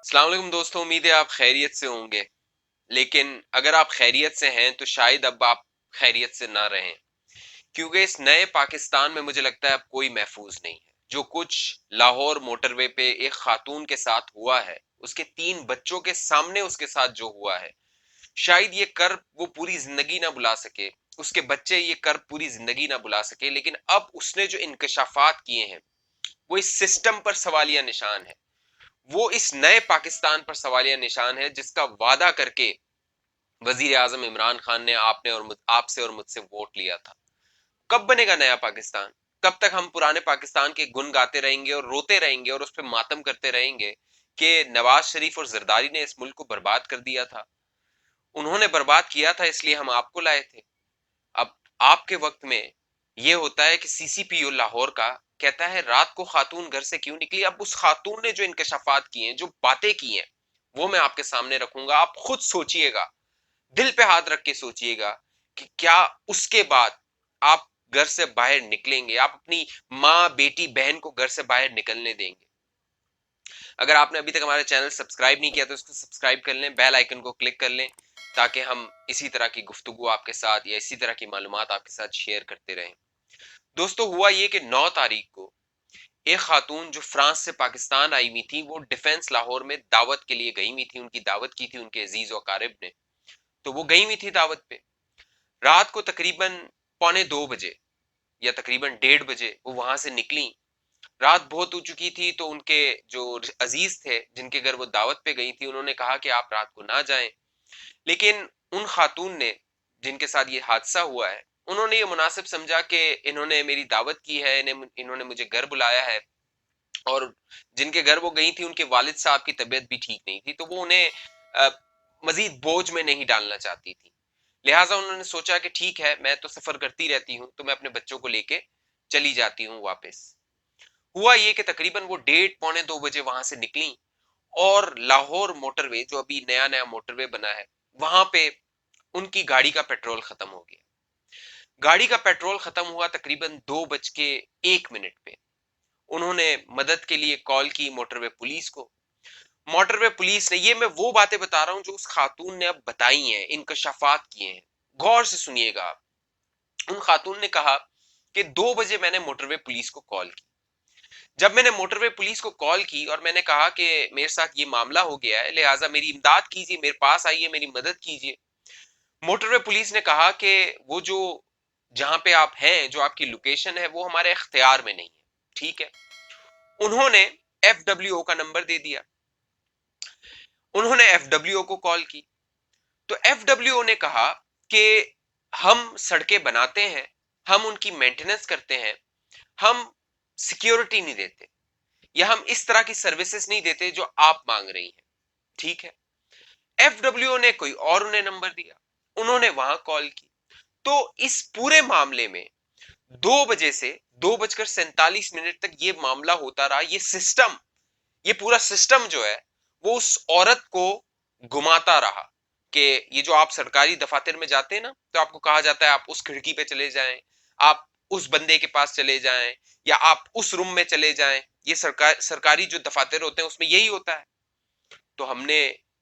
السلام علیکم دوستوں، امید ہے آپ خیریت سے ہوں گے. لیکن اگر آپ خیریت سے ہیں تو شاید اب آپ خیریت سے نہ رہیں، کیونکہ اس نئے پاکستان میں مجھے لگتا ہے اب کوئی محفوظ نہیں ہے. جو کچھ لاہور موٹر وے پہ ایک خاتون کے ساتھ ہوا ہے، اس کے 3 بچوں کے سامنے اس کے ساتھ جو ہوا ہے، شاید یہ کرب وہ پوری زندگی نہ بلا سکے، اس کے بچے یہ کرب پوری زندگی نہ بلا سکے. لیکن اب اس نے جو انکشافات کیے ہیں وہ اس سسٹم پر سوالیہ نشان ہے، وہ اس نئے پاکستان پر سوالیہ نشان ہے جس کا وعدہ کر کے وزیر اعظم عمران خان نے آپ سے اور مجھ سے ووٹ لیا تھا. کب بنے گا نیا پاکستان؟ کب تک ہم پرانے پاکستان کے گن گاتے رہیں گے اور روتے رہیں گے اور اس پہ ماتم کرتے رہیں گے کہ نواز شریف اور زرداری نے اس ملک کو برباد کر دیا تھا؟ انہوں نے برباد کیا تھا، اس لیے ہم آپ کو لائے تھے. اب آپ کے وقت میں یہ ہوتا ہے کہ سی سی پی او لاہور کا کہتا ہے رات کو خاتون گھر سے کیوں نکلی. اب اس خاتون نے جو انکشافات کیے ہیں، جو باتیں کی ہیں، وہ میں آپ کے سامنے رکھوں گا. آپ خود سوچئے گا، دل پہ ہاتھ رکھ کے سوچئے گا کہ کیا اس کے بعد آپ گھر سے باہر نکلیں گے؟ آپ اپنی ماں، بیٹی، بہن کو گھر سے باہر نکلنے دیں گے؟ اگر آپ نے ابھی تک ہمارے چینل سبسکرائب نہیں کیا تو اس کو سبسکرائب کر لیں، بیل آئیکن کو کلک کر لیں، تاکہ ہم اسی طرح کی گفتگو آپ کے ساتھ یا اسی طرح کی معلومات آپ کے ساتھ شیئر کرتے رہیں. دوستو، ہوا یہ کہ 9 تاریخ کو ایک خاتون جو فرانس سے پاکستان آئی ہوئی تھی، وہ ڈیفنس لاہور میں دعوت کے لیے گئی ہوئی تھی. ان کی دعوت کی تھی ان کے عزیز و اقارب نے، تو وہ گئی ہوئی تھی دعوت پہ. رات کو تقریباً 1:45 یا تقریباً 1:30 وہ وہاں سے نکلی. رات بہت ہو چکی تھی، تو ان کے جو عزیز تھے جن کے گھر وہ دعوت پہ گئی تھی، انہوں نے کہا کہ آپ رات کو نہ جائیں. لیکن ان خاتون نے جن کے ساتھ یہ حادثہ ہوا ہے، انہوں نے یہ مناسب سمجھا کہ انہوں نے میری دعوت کی ہے، انہوں نے مجھے گھر بلایا ہے، اور جن کے گھر وہ گئی تھی ان کے والد صاحب کی طبیعت بھی ٹھیک نہیں تھی، تو وہ انہیں مزید بوجھ میں نہیں ڈالنا چاہتی تھی. لہٰذا انہوں نے سوچا کہ ٹھیک ہے، میں تو سفر کرتی رہتی ہوں، تو میں اپنے بچوں کو لے کے چلی جاتی ہوں واپس. ہوا یہ کہ تقریباً وہ 1:30-1:45 وہاں سے نکلی، اور لاہور موٹر وے جو ابھی نیا نیا موٹر وے بنا ہے، وہاں پہ ان کی گاڑی کا پیٹرول ختم ہو گیا. گاڑی کا پیٹرول ختم ہوا تقریباً 2:01 پہ. انہوں نے مدد کے لیے کال کی موٹر وے پولیس کو. موٹر وے پولیس نے، یہ میں وہ باتیں بتا رہا ہوں جو اس خاتون نے اب بتائی ہیں، انکشافات کیے ہیں، غور سے سنیے گا آپ. ان خاتون نے کہا کہ 2 بجے میں نے موٹر وے پولیس کو کال کی. جب میں نے موٹر وے پولیس کو کال کی اور میں نے کہا کہ میرے ساتھ یہ معاملہ ہو گیا ہے، لہٰذا میری امداد کیجیے، میرے پاس آئیے، میری مدد کیجیے. موٹر وے پولیس نے کہا کہ وہ جو جہاں پہ آپ ہیں، جو آپ کی لوکیشن ہے، وہ ہمارے اختیار میں نہیں ہے. ٹھیک ہے. انہوں نے ایف ڈبلیو او کا نمبر دے دیا. انہوں نے ایف ڈبلیو او کو کال کی، تو ایف ڈبلیو او نے کہا کہ ہم سڑکیں بناتے ہیں، ہم ان کی مینٹیننس کرتے ہیں، ہم سیکیورٹی نہیں دیتے، یا ہم اس طرح کی سروسز نہیں دیتے جو آپ مانگ رہی ہیں. ٹھیک ہے. ایف ڈبلیو او نے کوئی اور انہیں نمبر دیا، انہوں نے وہاں کال کی. تو اس پورے معاملے میں 2 بجے سے 2:47 تک یہ معاملہ ہوتا رہا. یہ سسٹم، یہ پورا سسٹم جو ہے وہ اس عورت کو گماتا رہا کہ یہ جو آپ سرکاری دفاتر میں جاتے ہیں نا، تو آپ کو کہا جاتا ہے آپ اس کھڑکی پہ چلے جائیں، آپ اس بندے کے پاس چلے جائیں، یا آپ اس روم میں چلے جائیں. یہ سرکاری جو دفاتر ہوتے ہیں اس میں یہی ہوتا ہے. تو ہم نے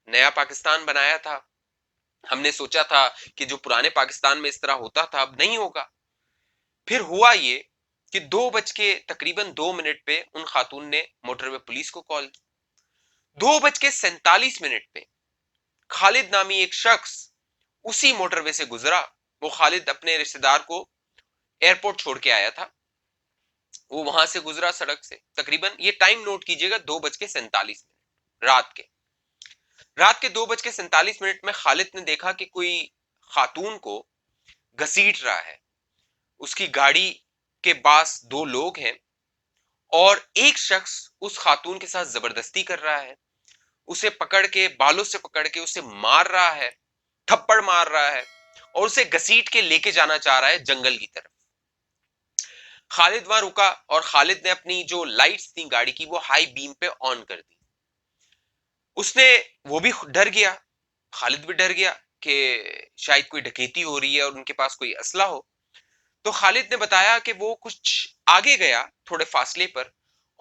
نیا پاکستان بنایا تھا، ہم نے سوچا تھا کہ جو پرانے پاکستان میں اس طرح ہوتا تھا اب نہیں ہوگا. پھر ہوا یہ کہ 2:02 پہ ان خاتون نے موٹر وے پولیس کو کال کی. 2:47 پہ خالد نامی ایک شخص اسی موٹر وے سے گزرا. وہ خالد اپنے رشتہ دار کو ایئرپورٹ چھوڑ کے آیا تھا. وہ وہاں سے گزرا سڑک سے. تقریباً یہ ٹائم نوٹ کیجئے گا، 2:47 رات کے 2:47 میں خالد نے دیکھا کہ کوئی خاتون کو گھسیٹ رہا ہے. اس کی گاڑی کے پاس 2 لوگ ہیں، اور ایک شخص اس خاتون کے ساتھ زبردستی کر رہا ہے، اسے پکڑ کے بالوں سے پکڑ کے اسے مار رہا ہے، تھپڑ مار رہا ہے، اور اسے گھسیٹ کے لے کے جانا چاہ رہا ہے جنگل کی طرف. خالد وہاں رکا، اور خالد نے اپنی جو لائٹس تھیں گاڑی کی وہ ہائی بیم پہ آن کر دی. اس نے، وہ بھی ڈر گیا، خالد بھی ڈر گیا کہ شاید کوئی ڈکیتی ہو رہی ہے اور ان کے پاس کوئی اسلحہ ہو. تو خالد نے بتایا کہ وہ کچھ آگے گیا تھوڑے فاصلے پر،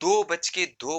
2:02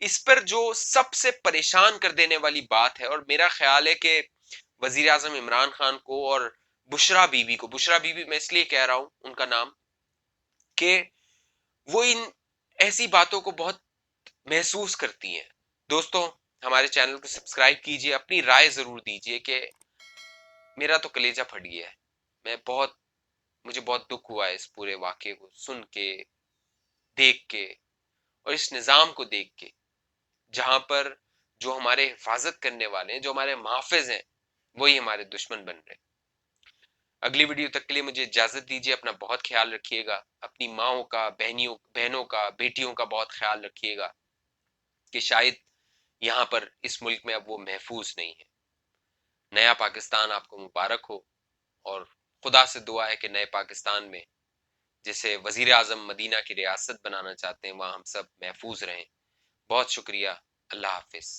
اس پر جو سب سے پریشان کر دینے والی بات ہے، اور میرا خیال ہے کہ وزیر اعظم عمران خان کو اور بشرا بی بی کو، بشرا بی بی میں اس لیے کہہ رہا ہوں ان کا نام، کہ وہ ان ایسی باتوں کو بہت محسوس کرتی ہیں. دوستوں، ہمارے چینل کو سبسکرائب کیجئے، اپنی رائے ضرور دیجئے، کہ میرا تو کلیجہ پھٹ گیا ہے. مجھے بہت دکھ ہوا ہے اس پورے واقعے کو سن کے، دیکھ کے، اور اس نظام کو دیکھ کے، جہاں پر جو ہمارے حفاظت کرنے والے ہیں، جو ہمارے محافظ ہیں، وہی ہمارے دشمن بن رہے ہیں. اگلی ویڈیو تک کے لیے مجھے اجازت دیجیے. اپنا بہت خیال رکھیے گا، اپنی ماؤں کا، بہنوں کا، بیٹیوں کا بہت خیال رکھیے گا، کہ شاید یہاں پر اس ملک میں اب وہ محفوظ نہیں ہے. نیا پاکستان آپ کو مبارک ہو، اور خدا سے دعا ہے کہ نئے پاکستان میں جسے وزیر اعظم مدینہ کی ریاست بنانا چاہتے ہیں، وہاں ہم سب محفوظ رہیں. بہت شکریہ. اللہ حافظ.